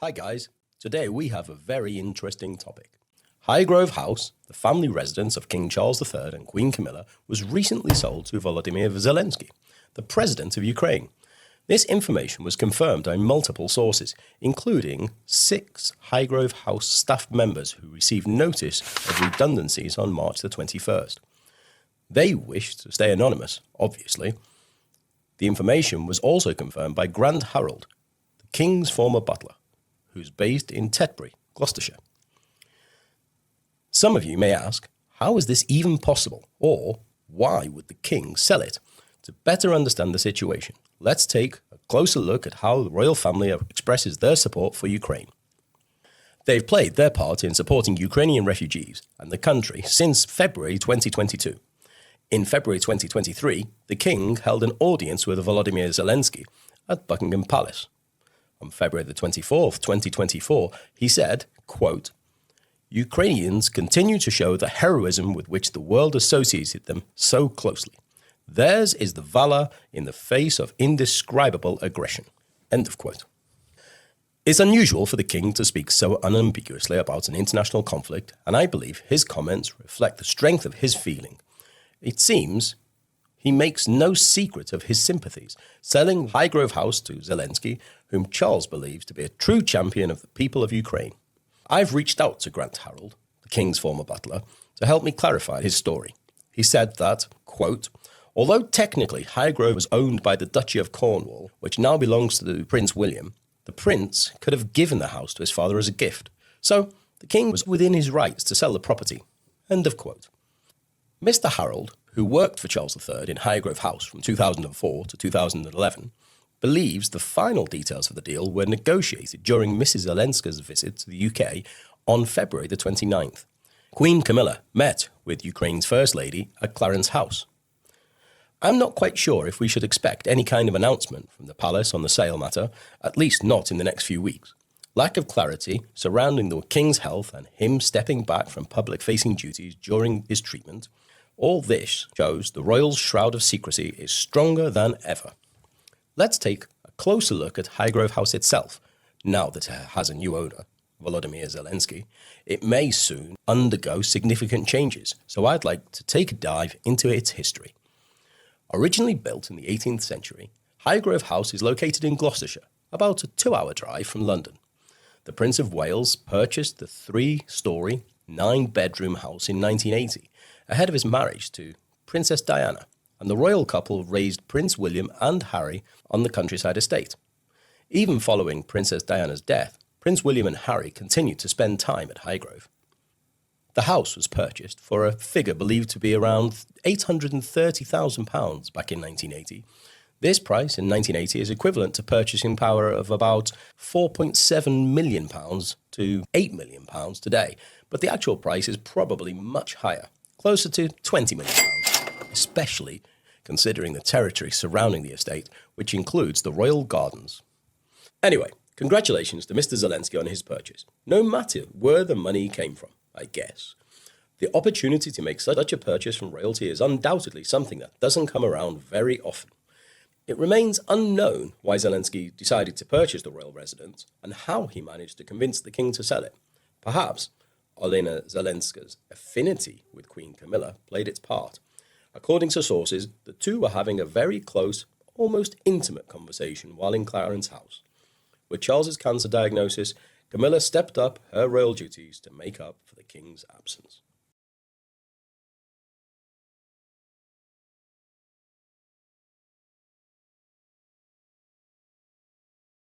Hi guys, today we have a very interesting topic. Highgrove House, the family residence of King Charles III and Queen Camilla, was recently sold to Volodymyr Zelensky, the president of Ukraine. This information was confirmed by multiple sources, including 6 Highgrove House staff members who received notice of redundancies on March the 21st. They wished to stay anonymous, obviously. The information was also confirmed by Grant Harold, the King's former butler, who's based in Tetbury, Gloucestershire. Some of you may ask, how is this even possible? Or why would the King sell it? To better understand the situation, let's take a closer look at how the royal family expresses their support for Ukraine. They've played their part in supporting Ukrainian refugees and the country since February 2022. In February 2023, the King held an audience with Volodymyr Zelensky at Buckingham Palace. On February the 24th, 2024, he said, quote, "Ukrainians continue to show the heroism with which the world associated them so closely. Theirs is the valor in the face of indescribable aggression." End of quote. It's unusual for the King to speak so unambiguously about an international conflict, and I believe his comments reflect the strength of his feeling. It seems he makes no secret of his sympathies, selling Highgrove House to Zelensky, whom Charles believes to be a true champion of the people of Ukraine. I've reached out to Grant Harold, the King's former butler, to help me clarify his story. He said that, quote, "Although technically Highgrove was owned by the Duchy of Cornwall, which now belongs to Prince William, the prince could have given the house to his father as a gift. So the King was within his rights to sell the property." End of quote. Mr. Harold, who worked for Charles III in Highgrove House from 2004 to 2011, believes the final details of the deal were negotiated during Mrs. Zelensky's visit to the UK on February the 29th. Queen Camilla met with Ukraine's First Lady at Clarence House. I'm not quite sure if we should expect any kind of announcement from the palace on the sale matter, at least not in the next few weeks. Lack of clarity surrounding the King's health and him stepping back from public-facing duties during his treatment, all this shows the royal shroud of secrecy is stronger than ever. Let's take a closer look at Highgrove House itself. Now that it has a new owner, Volodymyr Zelensky, it may soon undergo significant changes, so I'd like to take a dive into its history. Originally built in the 18th century, Highgrove House is located in Gloucestershire, about a 2-hour drive from London. The Prince of Wales purchased the 3-storey, 9-bedroom house in 1980, ahead of his marriage to Princess Diana, and the royal couple raised Prince William and Harry on the countryside estate. Even following Princess Diana's death, Prince William and Harry continued to spend time at Highgrove. The house was purchased for a figure believed to be around £830,000 back in 1980. This price in 1980 is equivalent to purchasing power of about £4.7 million to £8 million today, but the actual price is probably much higher, closer to £20 million, especially considering the territory surrounding the estate, which includes the royal gardens. Anyway, congratulations to Mr. Zelensky on his purchase, no matter where the money came from, I guess. The opportunity to make such a purchase from royalty is undoubtedly something that doesn't come around very often. It remains unknown why Zelensky decided to purchase the royal residence and how he managed to convince the King to sell it. Perhaps Olena Zelenska's affinity with Queen Camilla played its part. According to sources, the two were having a very close, almost intimate conversation while in Clarence House. With Charles's cancer diagnosis, Camilla stepped up her royal duties to make up for the King's absence.